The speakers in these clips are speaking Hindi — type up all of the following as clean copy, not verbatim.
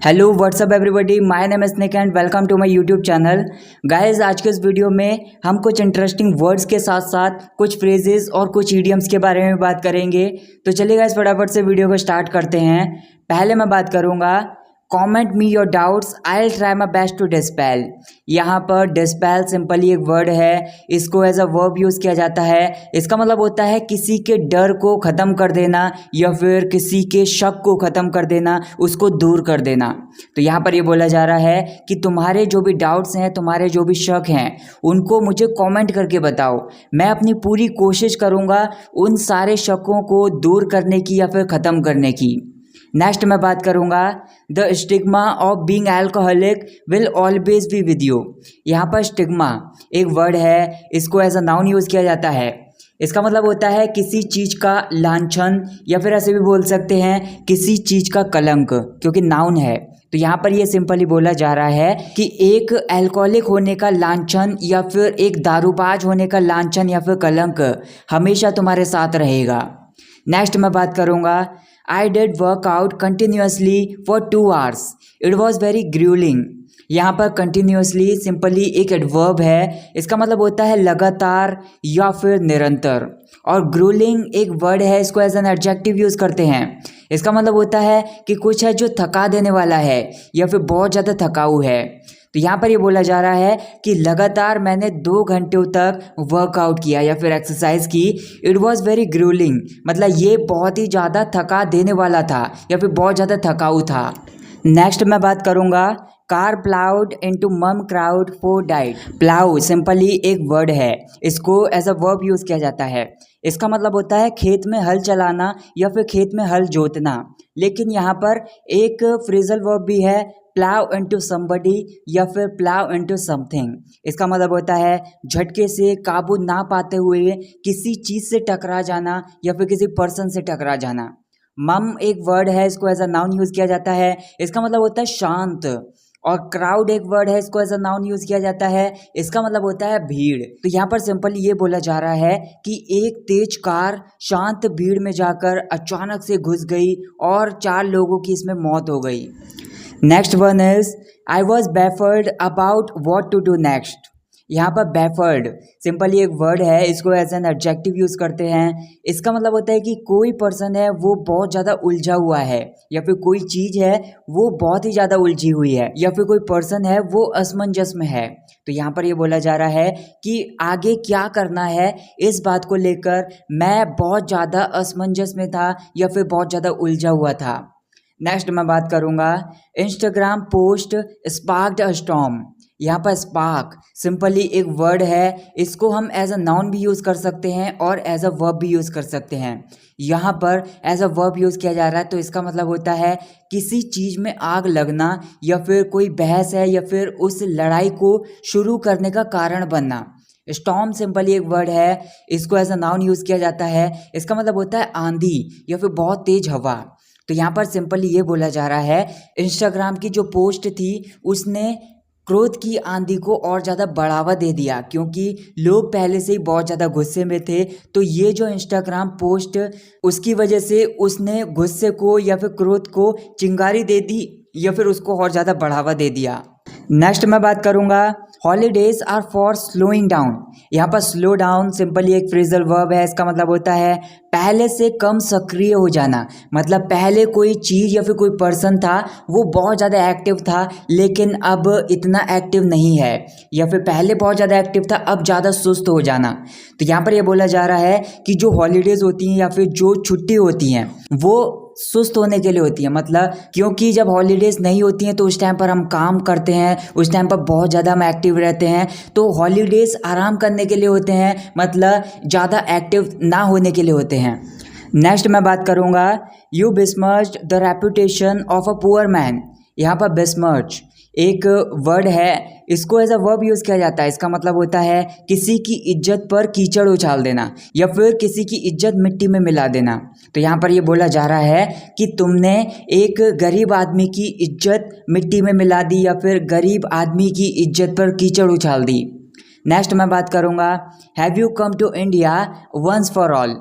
Hello what's up everybody, my name is Snake and welcome to my YouTube channel. Guys, आज के इस वीडियो में हम कुछ इंटरेस्टिंग वर्ड्स के साथ साथ कुछ फ्रेजेस और कुछ इडियम्स के बारे में बात करेंगे। तो चलिए गाइस, फटाफट से वीडियो को स्टार्ट करते हैं। पहले मैं बात करूंगा comment me your doubts, I will try my best to dispel. यहाँ पर डिस्पेल सिंपली एक वर्ड है, इसको एज अ वर्ब यूज़ किया जाता है। इसका मतलब होता है किसी के डर को ख़त्म कर देना या फिर किसी के शक को ख़त्म कर देना, उसको दूर कर देना। तो यहाँ पर ये बोला जा रहा है कि तुम्हारे जो भी डाउट्स हैं, तुम्हारे जो भी शक हैं, उनको मुझे कमेंट करके बताओ। मैं अपनी पूरी कोशिश करूँगा उन सारे शकों को दूर करने की या फिर ख़त्म करने की। नेक्स्ट मैं बात करूँगा the stigma of being alcoholic will always be with you. यहाँ पर स्टिग्मा एक वर्ड है, इसको एज अ नाउन यूज़ किया जाता है। इसका मतलब होता है किसी चीज़ का लांछन, या फिर ऐसे भी बोल सकते हैं किसी चीज़ का कलंक, क्योंकि नाउन है। तो यहाँ पर ये सिंपली बोला जा रहा है कि एक अल्कोहलिक होने का लांछन या फिर एक दारूबाज होने का लांछन या फिर कलंक हमेशा तुम्हारे साथ रहेगा। नेक्स्ट मैं बात करूँगा I did work out continuously for 2 hours. It was very grueling. यहाँ पर continuously सिंपली एक एडवर्ब है, इसका मतलब होता है लगातार या फिर निरंतर। और grueling एक वर्ड है, इसको एज एन एडजेक्टिव यूज़ करते हैं। इसका मतलब होता है कि कुछ है जो थका देने वाला है या फिर बहुत ज़्यादा थकाऊ है। तो यहाँ पर ये बोला जा रहा है कि लगातार मैंने 2 घंटों तक वर्कआउट किया या फिर एक्सरसाइज की। इट वॉज़ वेरी ग्रूलिंग, मतलब ये बहुत ही ज़्यादा थका देने वाला था या फिर बहुत ज़्यादा थकाऊ था। नेक्स्ट मैं बात करूँगा कार प्लाउड इनटू मम crowd for diet. Plough simply एक वर्ड है, इसको एज अ वर्ब यूज़ किया जाता है। इसका मतलब होता है खेत में हल चलाना या फिर खेत में हल जोतना। लेकिन यहाँ पर एक फ्रेजल वर्ब भी है, प्लाव इनटू समबडी या फिर प्लाव इनटू समथिंग। इसका मतलब होता है झटके से काबू ना पाते हुए किसी चीज़ से टकरा जाना या फिर किसी पर्सन से टकरा जाना। मम एक वर्ड है, इसको एज अ नाउन यूज़ किया जाता है। इसका मतलब होता है शांत। और क्राउड एक वर्ड है, इसको एज अ नाउन यूज़ किया जाता है। इसका मतलब होता है भीड़। तो यहाँ पर सिंपली ये बोला जा रहा है कि एक तेज कार शांत भीड़ में जाकर अचानक से घुस गई और 4 लोगों की इसमें मौत हो गई। Next one is I was baffled about what to do next. यहाँ पर बैफर्ड सिंपली एक वर्ड है, इसको एज एन एडजेक्टिव यूज़ करते हैं। इसका मतलब होता है कि कोई पर्सन है वो बहुत ज़्यादा उलझा हुआ है, या फिर कोई चीज़ है वो बहुत ही ज़्यादा उलझी हुई है, या फिर कोई पर्सन है वो असमंजस में है। तो यहाँ पर ये बोला जा रहा है कि आगे क्या करना है इस बात को लेकर मैं बहुत ज़्यादा असमंजस में था या फिर बहुत ज़्यादा उलझा हुआ था। नेक्स्ट मैं बात करूँगा इंस्टाग्राम पोस्ट स्पार्क्ड अ स्टॉर्म। यहाँ पर स्पार्क सिंपली एक वर्ड है, इसको हम एज अ नाउन भी यूज़ कर सकते हैं और एज अ वर्ब भी यूज़ कर सकते हैं। यहाँ पर एज अ वर्ब यूज़ किया जा रहा है, तो इसका मतलब होता है किसी चीज़ में आग लगना या फिर कोई बहस है या फिर उस लड़ाई को शुरू करने का कारण बनना। स्टॉर्म सिंपली एक वर्ड है, इसको एज अ नाउन यूज़ किया जाता है। इसका मतलब होता है आंधी या फिर बहुत तेज हवा। तो यहाँ पर सिंपली ये बोला जा रहा है इंस्टाग्राम की जो पोस्ट थी उसने क्रोध की आंधी को और ज़्यादा बढ़ावा दे दिया, क्योंकि लोग पहले से ही बहुत ज़्यादा गुस्से में थे। तो ये जो इंस्टाग्राम पोस्ट, उसकी वजह से उसने गुस्से को या फिर क्रोध को चिंगारी दे दी या फिर उसको और ज़्यादा बढ़ावा दे दिया। नेक्स्ट मैं बात करूँगा holidays are for slowing down. यहाँ पर स्लो डाउन सिंपली एक फ्रेजल वर्ब है, इसका मतलब होता है पहले से कम सक्रिय हो जाना। मतलब पहले कोई चीज़ या फिर कोई पर्सन था वो बहुत ज़्यादा एक्टिव था लेकिन अब इतना एक्टिव नहीं है, या फिर पहले बहुत ज़्यादा एक्टिव था अब ज़्यादा सुस्त हो जाना। तो यहाँ पर ये बोला जा रहा है कि जो हॉलीडेज़ होती हैं या फिर जो छुट्टी होती हैं वो सुस्त होने के लिए होती है। मतलब क्योंकि जब हॉलीडेज़ नहीं होती हैं तो उस टाइम पर हम काम करते हैं, उस टाइम पर बहुत ज़्यादा हम एक्टिव रहते हैं। तो हॉलीडेज़ आराम करने के लिए होते हैं, मतलब ज़्यादा एक्टिव ना होने के लिए होते हैं। नेक्स्ट मैं बात करूँगा you besmirched the reputation of a poor man. यहाँ पर बिस्मर्ज एक वर्ड है, इसको एज अ वर्ब यूज़ किया जाता है। इसका मतलब होता है किसी की इज्जत पर कीचड़ उछाल देना या फिर किसी की इज्जत मिट्टी में मिला देना। तो यहाँ पर ये बोला जा रहा है कि तुमने एक गरीब आदमी की इज्जत मिट्टी में मिला दी या फिर गरीब आदमी की इज्जत पर कीचड़ उछाल दी। नेक्स्ट मैं बात करूँगा have you come to India once for all.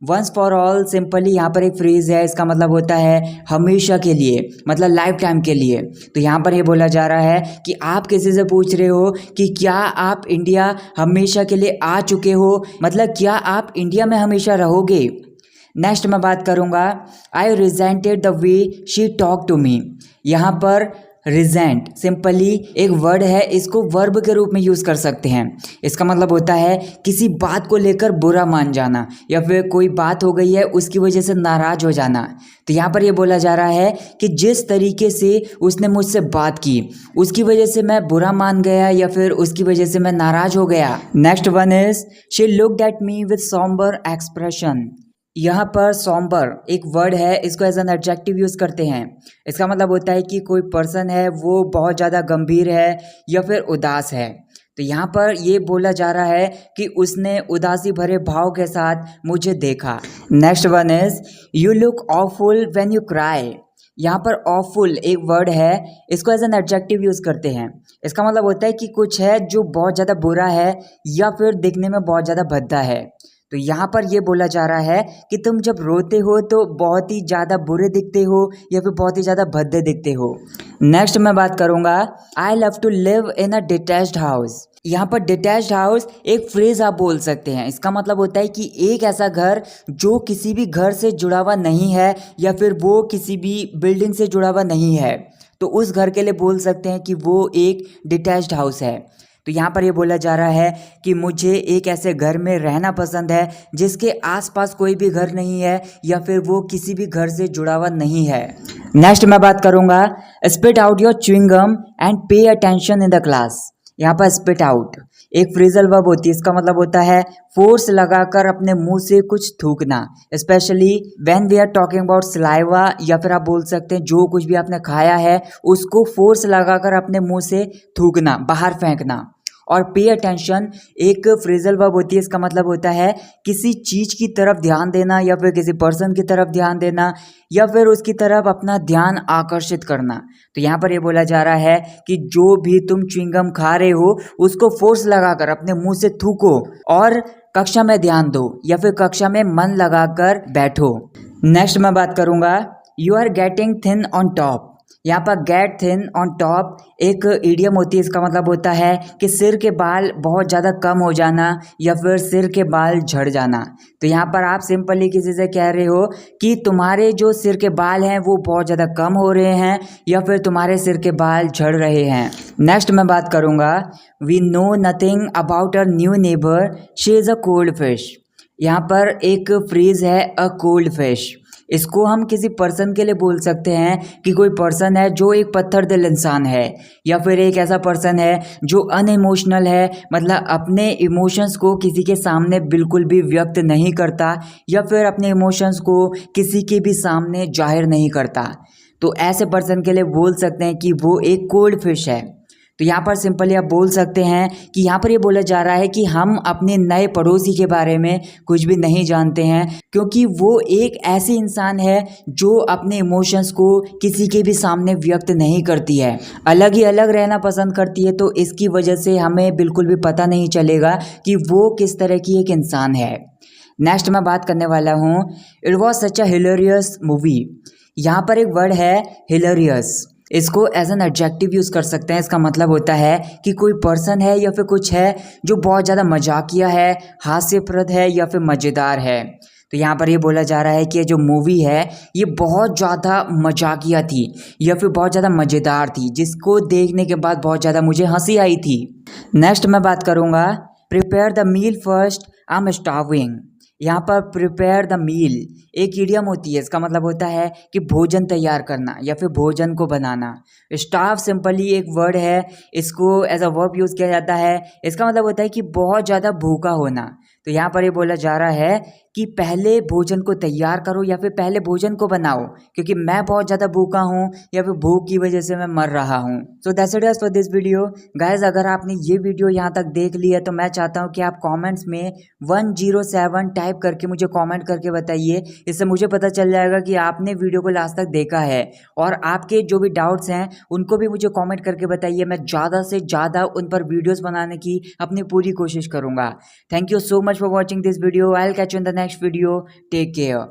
Once for all simply यहाँ पर एक फ्रेज है, इसका मतलब होता है हमेशा के लिए, मतलब लाइफ टाइम के लिए। तो यहाँ पर ये बोला जा रहा है कि आप किसी से पूछ रहे हो कि क्या आप इंडिया हमेशा के लिए आ चुके हो, मतलब क्या आप इंडिया में हमेशा रहोगे। नेक्स्ट मैं बात करूँगा I resented the way she talk to me. यहाँ पर रिजेंट सिंपली एक वर्ड है, इसको वर्ब के रूप में यूज़ कर सकते हैं। इसका मतलब होता है किसी बात को लेकर बुरा मान जाना, या फिर कोई बात हो गई है उसकी वजह से नाराज़ हो जाना। तो यहाँ पर ये बोला जा रहा है कि जिस तरीके से उसने मुझसे बात की उसकी वजह से मैं बुरा मान गया, या फिर उसकी वजह से मैं नाराज़ हो गया। Next one is she looked at me with sombre expression. यहाँ पर सॉम्बर एक वर्ड है, इसको एज एन एडजेक्टिव यूज़ करते हैं। इसका मतलब होता है कि कोई पर्सन है वो बहुत ज़्यादा गंभीर है या फिर उदास है। तो यहाँ पर ये बोला जा रहा है कि उसने उदासी भरे भाव के साथ मुझे देखा। Next one is you look awful when you cry. यहाँ पर ऑफुल एक वर्ड है, इसको एज एन एडजेक्टिव यूज़ करते हैं। इसका मतलब होता है कि कुछ है जो बहुत ज़्यादा बुरा है या फिर दिखने में बहुत ज़्यादा भद्दा है। तो यहाँ पर ये बोला जा रहा है कि तुम जब रोते हो तो बहुत ही ज़्यादा बुरे दिखते हो या फिर बहुत ही ज़्यादा भद्दे दिखते हो। नेक्स्ट मैं बात करूँगा I love to live in a detached house. यहाँ पर डिटैच्ड हाउस एक फ्रेज आप बोल सकते हैं। इसका मतलब होता है कि एक ऐसा घर जो किसी भी घर से जुड़ा हुआ नहीं है या फिर वो किसी भी बिल्डिंग से जुड़ा हुआ नहीं है, तो उस घर के लिए बोल सकते हैं कि वो एक डिटैच्ड हाउस है। तो यहाँ पर ये बोला जा रहा है कि मुझे एक ऐसे घर में रहना पसंद है जिसके आसपास कोई भी घर नहीं है या फिर वो किसी भी घर से जुड़ा हुआ नहीं है। नेक्स्ट मैं बात करूँगा spit out your chewing gum and pay attention in the class. यहाँ पर स्पिट आउट एक फ्रेजल वर्ब होती है, इसका मतलब होता है फोर्स लगाकर अपने मुंह से कुछ थूकना, specially when we are talking about saliva, या फिर आप बोल सकते हैं जो कुछ भी आपने खाया है उसको फोर्स लगाकर अपने मुंह से थूकना, बाहर फेंकना। और पे अटेंशन एक फ्रेजल वर्ब होती है, इसका मतलब होता है किसी चीज़ की तरफ ध्यान देना या फिर किसी पर्सन की तरफ ध्यान देना या फिर उसकी तरफ अपना ध्यान आकर्षित करना। तो यहाँ पर ये बोला जा रहा है कि जो भी तुम च्युइंगम खा रहे हो उसको फोर्स लगाकर अपने मुंह से थूको और कक्षा में ध्यान दो या फिर कक्षा में मन लगाकर बैठो। नेक्स्ट मैं बात करूँगा you are getting thin on top. यहाँ पर गेट थिन ऑन टॉप एक इडियम होती है, इसका मतलब होता है कि सिर के बाल बहुत ज़्यादा कम हो जाना या फिर सिर के बाल झड़ जाना। तो यहाँ पर आप सिंपली किसी से कह रहे हो कि तुम्हारे जो सिर के बाल हैं वो बहुत ज़्यादा कम हो रहे हैं या फिर तुम्हारे सिर के बाल झड़ रहे हैं। नेक्स्ट मैं बात करूँगा we know nothing about our new neighbour she is a cold fish. यहाँ पर एक फ्रेज है अ कोल्ड फिश। इसको हम किसी पर्सन के लिए बोल सकते हैं कि कोई पर्सन है जो एक पत्थर दिल इंसान है, या फिर एक ऐसा पर्सन है जो अनइमोशनल है, मतलब अपने इमोशंस को किसी के सामने बिल्कुल भी व्यक्त नहीं करता या फिर अपने इमोशंस को किसी के भी सामने जाहिर नहीं करता। तो ऐसे पर्सन के लिए बोल सकते हैं कि वो एक कोल्ड फिश है। तो यहाँ पर सिंपली आप बोल सकते हैं कि यहाँ पर ये बोला जा रहा है कि हम अपने नए पड़ोसी के बारे में कुछ भी नहीं जानते हैं, क्योंकि वो एक ऐसी इंसान है जो अपने इमोशंस को किसी के भी सामने व्यक्त नहीं करती है, अलग ही अलग रहना पसंद करती है। तो इसकी वजह से हमें बिल्कुल भी पता नहीं चलेगा कि वो किस तरह की एक इंसान है। नेक्स्ट मैं बात करने वाला हूँ it was such a hilarious movie. यहाँ पर एक वर्ड है हिलेरियस, इसको एज एन एडजेक्टिव यूज़ कर सकते हैं। इसका मतलब होता है कि कोई पर्सन है या फिर कुछ है जो बहुत ज़्यादा मजाकिया है, हास्यप्रद है या फिर मज़ेदार है। तो यहाँ पर ये बोला जा रहा है कि जो मूवी है ये बहुत ज़्यादा मजाकिया थी या फिर बहुत ज़्यादा मज़ेदार थी, जिसको देखने के बाद बहुत ज़्यादा मुझे हंसी आई थी। नेक्स्ट मैं बात करूँगा prepare the meal first I am starving. यहाँ पर प्रिपेयर द मील एक इडियम होती है, इसका मतलब होता है कि भोजन तैयार करना या फिर भोजन को बनाना। स्टार्व सिंपली एक वर्ड है, इसको एज अ वर्ब यूज़ किया जाता है। इसका मतलब होता है कि बहुत ज़्यादा भूखा होना। तो यहाँ पर ये बोला जा रहा है कि पहले भोजन को तैयार करो या फिर पहले भोजन को बनाओ, क्योंकि मैं बहुत ज़्यादा भूखा हूँ या फिर भूख की वजह से मैं मर रहा हूँ। So that's it for this video guys. अगर आपने ये वीडियो यहाँ तक देख लिया तो मैं चाहता हूँ कि आप कमेंट्स में 107 टाइप करके मुझे कमेंट करके बताइए। इससे मुझे पता चल जाएगा कि आपने वीडियो को लास्ट तक देखा है, और आपके जो भी डाउट्स हैं उनको भी मुझे कमेंट करके बताइए। मैं ज़्यादा से ज़्यादा उन पर वीडियोज़ बनाने की अपनी पूरी कोशिश करूँगा। Thank you so much much for watching this video. I will catch you in the next video. Take care.